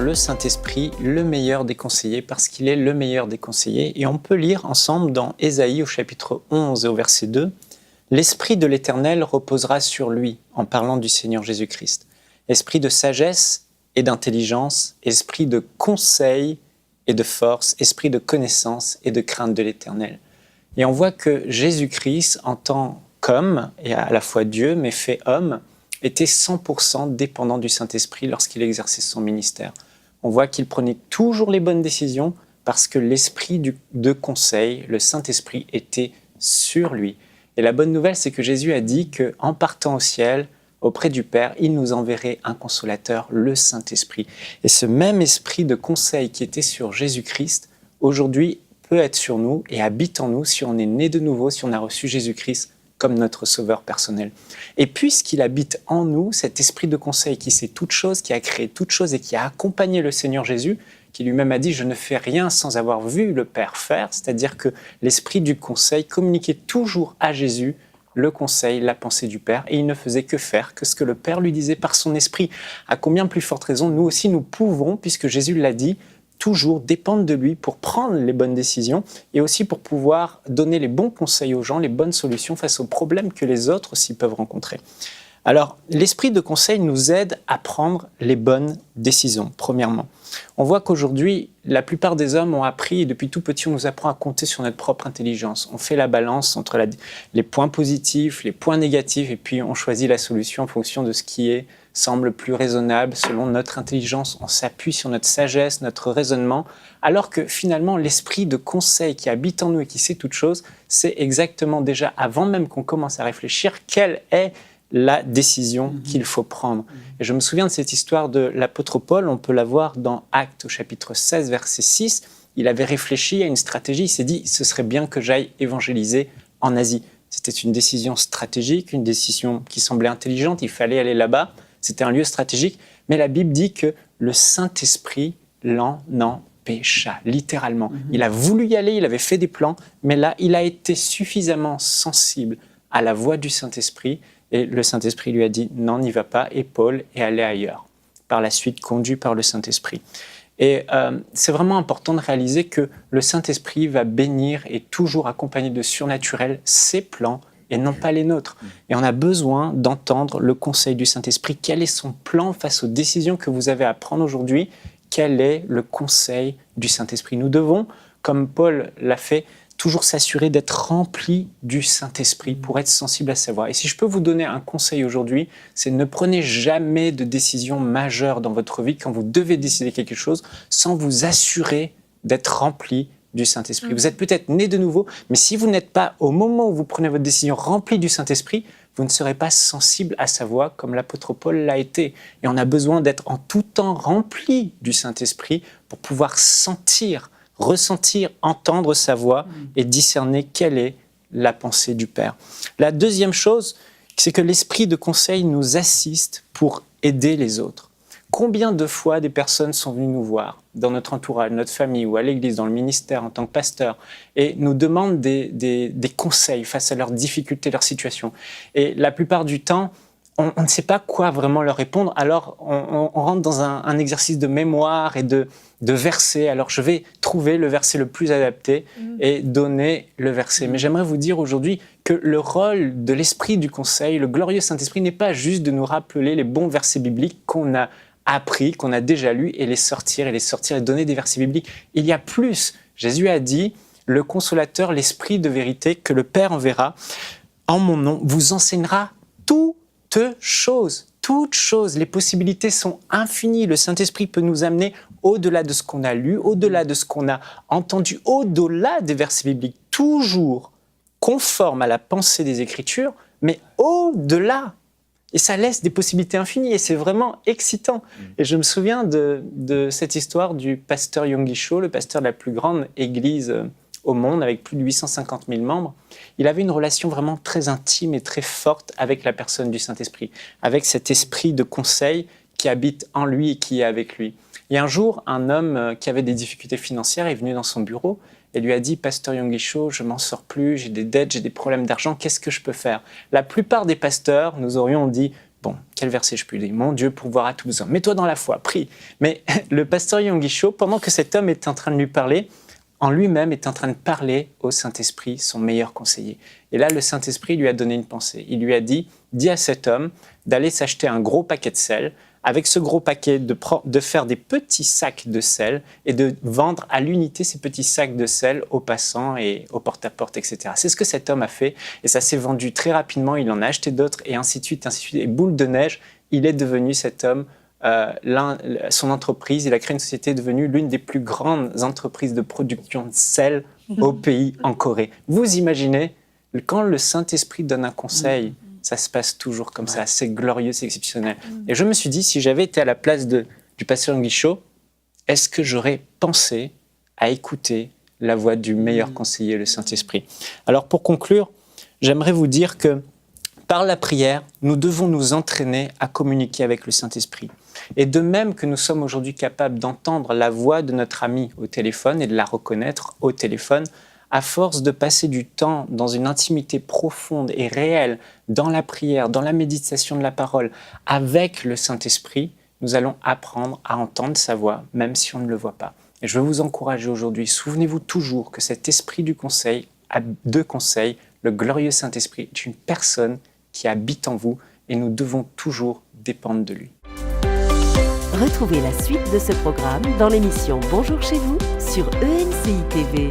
le Saint-Esprit, le meilleur des conseillers, parce qu'il est le meilleur des conseillers. Et on peut lire ensemble dans Ésaïe au chapitre 11 et au verset 2, « L'Esprit de l'Éternel reposera sur lui », en parlant du Seigneur Jésus-Christ. Esprit de sagesse et d'intelligence, esprit de conseil et de force, esprit de connaissance et de crainte de l'Éternel. Et on voit que Jésus-Christ, en tant qu'homme, et à la fois Dieu, mais fait homme, était 100% dépendant du Saint-Esprit lorsqu'il exerçait son ministère. On voit qu'il prenait toujours les bonnes décisions parce que l'esprit de conseil, le Saint-Esprit, était sur lui. Et la bonne nouvelle, c'est que Jésus a dit qu'en partant au ciel, auprès du Père, il nous enverrait un consolateur, le Saint-Esprit. Et ce même esprit de conseil qui était sur Jésus-Christ, aujourd'hui, peut être sur nous et habite en nous si on est né de nouveau, si on a reçu Jésus-Christ comme notre sauveur personnel. Et puisqu'il habite en nous, cet esprit de conseil qui sait toutes choses, qui a créé toutes choses et qui a accompagné le Seigneur Jésus, qui lui-même a dit « je ne fais rien sans avoir vu le Père faire », c'est-à-dire que l'esprit du conseil communiquait toujours à Jésus le conseil, la pensée du Père, et il ne faisait que faire que ce que le Père lui disait par son esprit. À combien plus forte raison, nous aussi nous pouvons, puisque Jésus l'a dit, toujours dépendre de lui pour prendre les bonnes décisions et aussi pour pouvoir donner les bons conseils aux gens, les bonnes solutions face aux problèmes que les autres aussi peuvent rencontrer. Alors, l'esprit de conseil nous aide à prendre les bonnes décisions, premièrement. On voit qu'aujourd'hui, la plupart des hommes ont appris, et depuis tout petit, on nous apprend à compter sur notre propre intelligence. On fait la balance entre les points positifs, les points négatifs, et puis on choisit la solution en fonction de ce qui semble plus raisonnable selon notre intelligence. On s'appuie sur notre sagesse, notre raisonnement, alors que finalement, l'esprit de conseil qui habite en nous et qui sait toutes choses, c'est exactement déjà, avant même qu'on commence à réfléchir, quelle est la décision qu'il faut prendre. Et je me souviens de cette histoire de l'apôtre Paul, on peut la voir dans Actes au chapitre 16, verset 6. Il avait réfléchi à une stratégie, il s'est dit « ce serait bien que j'aille évangéliser en Asie ». C'était une décision stratégique, une décision qui semblait intelligente, il fallait aller là-bas, c'était un lieu stratégique, mais la Bible dit que le Saint-Esprit l'en empêcha, littéralement. Il a voulu y aller, il avait fait des plans, mais là, il a été suffisamment sensible à la voix du Saint-Esprit. Et le Saint-Esprit lui a dit « non, n'y va pas » et Paul est allé ailleurs, par la suite conduit par le Saint-Esprit. Et c'est vraiment important de réaliser que le Saint-Esprit va bénir et toujours accompagner de surnaturel ses plans et non pas les nôtres. Et on a besoin d'entendre le conseil du Saint-Esprit. Quel est son plan face aux décisions que vous avez à prendre aujourd'hui? Quel est le conseil du Saint-Esprit? Nous devons, comme Paul l'a fait, toujours s'assurer d'être rempli du Saint-Esprit pour être sensible à sa voix. Et si je peux vous donner un conseil aujourd'hui, c'est ne prenez jamais de décision majeure dans votre vie quand vous devez décider quelque chose sans vous assurer d'être rempli du Saint-Esprit. Vous êtes peut-être né de nouveau, mais si vous n'êtes pas, au moment où vous prenez votre décision, rempli du Saint-Esprit, vous ne serez pas sensible à sa voix comme l'apôtre Paul l'a été. Et on a besoin d'être en tout temps rempli du Saint-Esprit pour pouvoir ressentir, entendre sa voix et discerner quelle est la pensée du Père. La deuxième chose, c'est que l'esprit de conseil nous assiste pour aider les autres. Combien de fois des personnes sont venues nous voir dans notre entourage, notre famille ou à l'église, dans le ministère en tant que pasteur et nous demandent des conseils face à leurs difficultés, leurs situations. Et la plupart du temps, on ne sait pas quoi vraiment leur répondre, alors on rentre dans un exercice de mémoire et de versets. Alors je vais trouver le verset le plus adapté et donner le verset. Mais j'aimerais vous dire aujourd'hui que le rôle de l'esprit du conseil, le glorieux Saint-Esprit, n'est pas juste de nous rappeler les bons versets bibliques qu'on a appris, qu'on a déjà lus et les sortir et donner des versets bibliques. Il y a plus. Jésus a dit, le consolateur, l'esprit de vérité que le Père enverra en mon nom vous enseignera toutes choses. Les possibilités sont infinies. Le Saint-Esprit peut nous amener au-delà de ce qu'on a lu, au-delà de ce qu'on a entendu, au-delà des versets bibliques, toujours conforme à la pensée des Écritures, mais au-delà. Et ça laisse des possibilités infinies et c'est vraiment excitant. Et je me souviens de cette histoire du pasteur Yonggi Cho, le pasteur de la plus grande église au monde, avec plus de 850 000 membres. Il avait une relation vraiment très intime et très forte avec la personne du Saint-Esprit, avec cet esprit de conseil qui habite en lui et qui est avec lui. Et un jour, un homme qui avait des difficultés financières est venu dans son bureau et lui a dit « Pasteur Yonggi Cho, je m'en sors plus, j'ai des dettes, j'ai des problèmes d'argent, qu'est-ce que je peux faire ?» La plupart des pasteurs nous aurions dit Bon, quel verset je peux lire? Mon Dieu pourvoira à tout besoin. Mets-toi dans la foi, prie. Mais le pasteur Yonggi Cho, pendant que cet homme est en train de lui parler, en lui-même est en train de parler au Saint-Esprit, son meilleur conseiller. Et là, le Saint-Esprit lui a donné une pensée. Il lui a dit, dis à cet homme d'aller s'acheter un gros paquet de sel, avec ce gros paquet, de faire des petits sacs de sel et de vendre à l'unité ces petits sacs de sel aux passants et au porte-à-porte, etc. C'est ce que cet homme a fait et ça s'est vendu très rapidement. Il en a acheté d'autres et ainsi de suite, ainsi de suite. Et boule de neige, il est devenu cet homme, son entreprise, il a créé une société devenue l'une des plus grandes entreprises de production de sel au pays, en Corée. Vous imaginez, quand le Saint-Esprit donne un conseil, ça se passe toujours comme ça, c'est glorieux, c'est exceptionnel. Et je me suis dit, si j'avais été à la place du pasteur Yonggi Cho, est-ce que j'aurais pensé à écouter la voix du meilleur conseiller, le Saint-Esprit? Alors pour conclure, j'aimerais vous dire que par la prière, nous devons nous entraîner à communiquer avec le Saint-Esprit. Et de même que nous sommes aujourd'hui capables d'entendre la voix de notre ami au téléphone et de la reconnaître au téléphone, à force de passer du temps dans une intimité profonde et réelle dans la prière, dans la méditation de la parole, avec le Saint-Esprit, nous allons apprendre à entendre sa voix, même si on ne le voit pas. Et je veux vous encourager aujourd'hui, souvenez-vous toujours que cet esprit du conseil a deux conseils. Le glorieux Saint-Esprit est une personne qui habite en vous et nous devons toujours dépendre de lui. Retrouvez la suite de ce programme dans l'émission Bonjour chez vous sur ENCI TV.